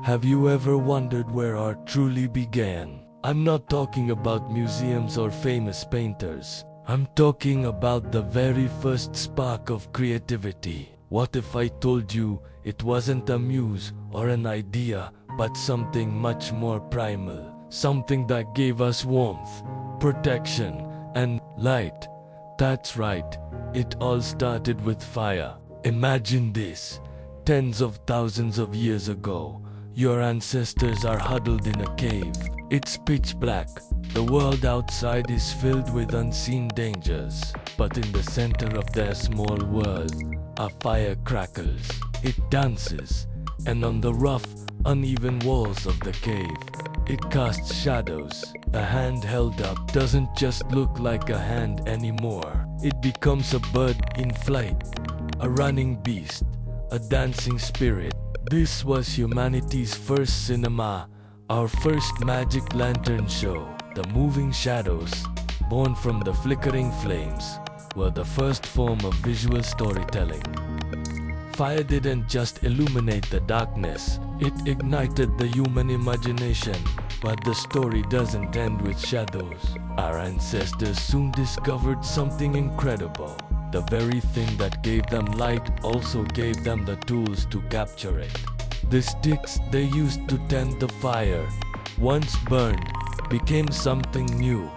Have you ever wondered where art truly began? I'm not talking about museums or famous painters. I'm talking about the very first spark of creativity. What if I told you it wasn't a muse or an idea, but something much more primal? Something that gave us warmth, protection, and light. That's right, it all started with fire. Imagine this. Tens of thousands of years ago, your ancestors are huddled in a cave. It's pitch black. The world outside is filled with unseen dangers. But in the center of their small world, a fire crackles. It dances, and on the rough, uneven walls of the cave, it casts shadows. A hand held up doesn't just look like a hand anymore. It becomes a bird in flight, a running beast, a dancing spirit. This was humanity's first cinema, our first magic lantern show. The moving shadows, born from the flickering flames, were the first form of visual storytelling. Fire didn't just illuminate the darkness, it ignited the human imagination. But the story doesn't end with shadows. Our ancestors soon discovered something incredible. The very thing that gave them light also gave them the tools to capture it. The sticks they used to tend the fire, once burned, became something new.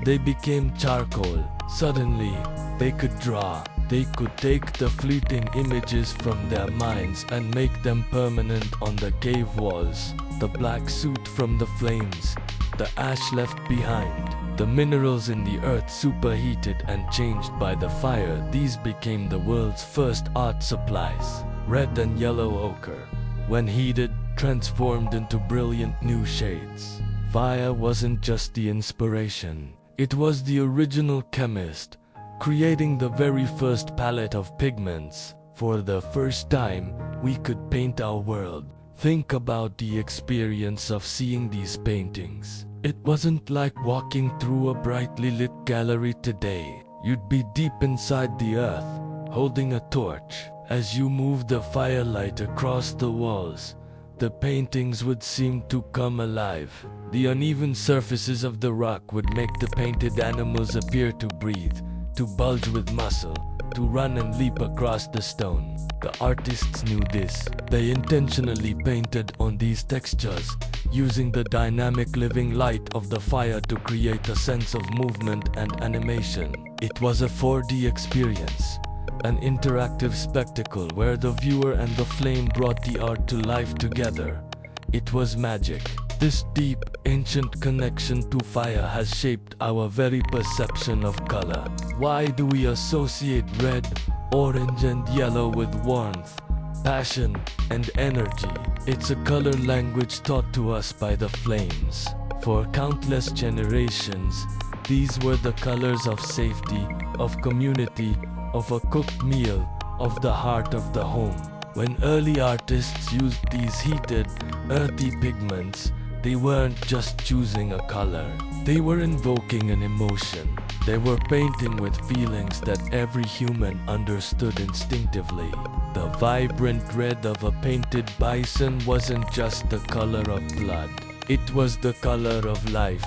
They became charcoal. Suddenly, they could draw. They could take the fleeting images from their minds and make them permanent on the cave walls. The black soot from the flames, the ash left behind, the minerals in the earth superheated and changed by the fire. These became the world's first art supplies. Red and yellow ochre, when heated, transformed into brilliant new shades. Fire wasn't just the inspiration, it was the original chemist, creating the very first palette of pigments. For the first time, we could paint our world. Think about the experience of seeing these paintings. It wasn't like walking through a brightly lit gallery today. You'd be deep inside the earth, holding a torch. As you moved the firelight across the walls, the paintings would seem to come alive. The uneven surfaces of the rock would make the painted animals appear to breathe, to bulge with muscle, to run and leap across the stone. The artists knew this. They intentionally painted on these textures, using the dynamic living light of the fire to create a sense of movement and animation. It was a 4D experience, an interactive spectacle where the viewer and the flame brought the art to life together. It was magic. This deep, ancient connection to fire has shaped our very perception of color. Why do we associate red, orange, and yellow with warmth, passion, and energy? It's a color language taught to us by the flames. For countless generations, these were the colors of safety, of community, of a cooked meal, of the heart of the home. When early artists used these heated, earthy pigments, they weren't just choosing a color. They were invoking an emotion. They were painting with feelings that every human understood instinctively. The vibrant red of a painted bison wasn't just the color of blood. It was the color of life,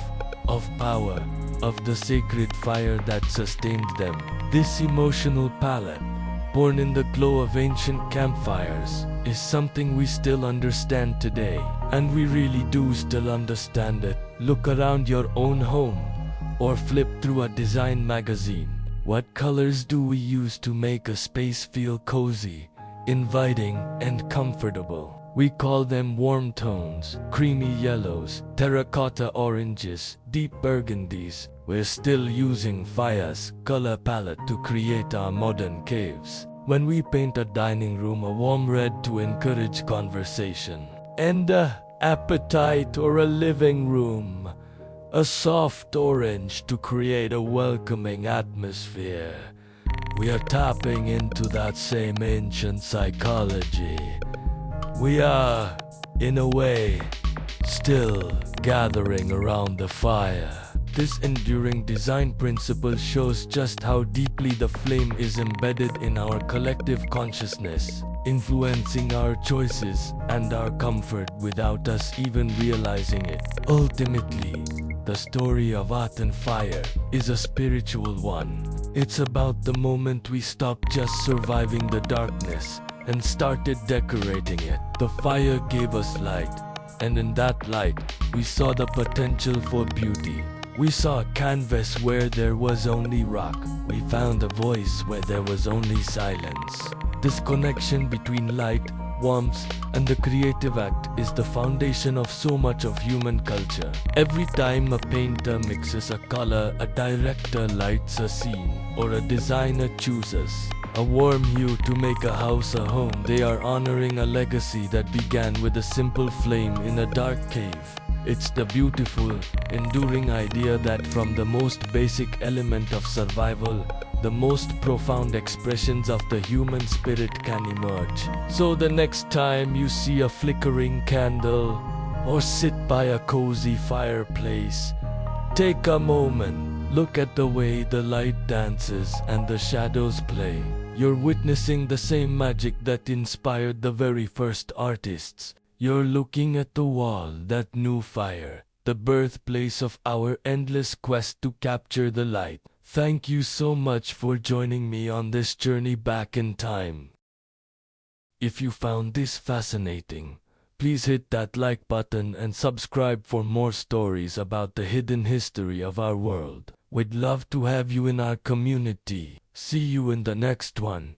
of power, of the sacred fire that sustained them. This emotional palette, born in the glow of ancient campfires, is something we still understand today. And we really do still understand it. Look around your own home, or flip through a design magazine. What colors do we use to make a space feel cozy, inviting, and comfortable? We call them warm tones, creamy yellows, terracotta oranges, deep burgundies. We're still using fire's color palette to create our modern caves. When we paint a dining room a warm red to encourage conversation, and a appetite or a living room a soft orange to create a welcoming atmosphere, we are tapping into that same ancient psychology. We are, in a way, still gathering around the fire. This enduring design principle shows just how deeply the flame is embedded in our collective consciousness. influencing our choices and our comfort without us even realizing it. Ultimately, the story of art and fire is a spiritual one. It's about the moment we stopped just surviving the darkness and started decorating it. The fire gave us light, and in that light, we saw the potential for beauty. We saw a canvas where there was only rock. We found a voice where there was only silence. This connection between light, warmth, and the creative act is the foundation of so much of human culture. Every time a painter mixes a color, a director lights a scene, or a designer chooses a warm hue to make a house a home, they are honoring a legacy that began with a simple flame in a dark cave. It's the beautiful, enduring idea that from the most basic element of survival, the most profound expressions of the human spirit can emerge. So the next time you see a flickering candle or sit by a cozy fireplace, take a moment, look at the way the light dances and the shadows play. You're witnessing the same magic that inspired the very first artists. You're looking at the wall that knew fire, the birthplace of our endless quest to capture the light. Thank you so much for joining me on this journey back in time. If you found this fascinating, please hit that like button and subscribe for more stories about the hidden history of our world. We'd love to have you in our community. See you in the next one.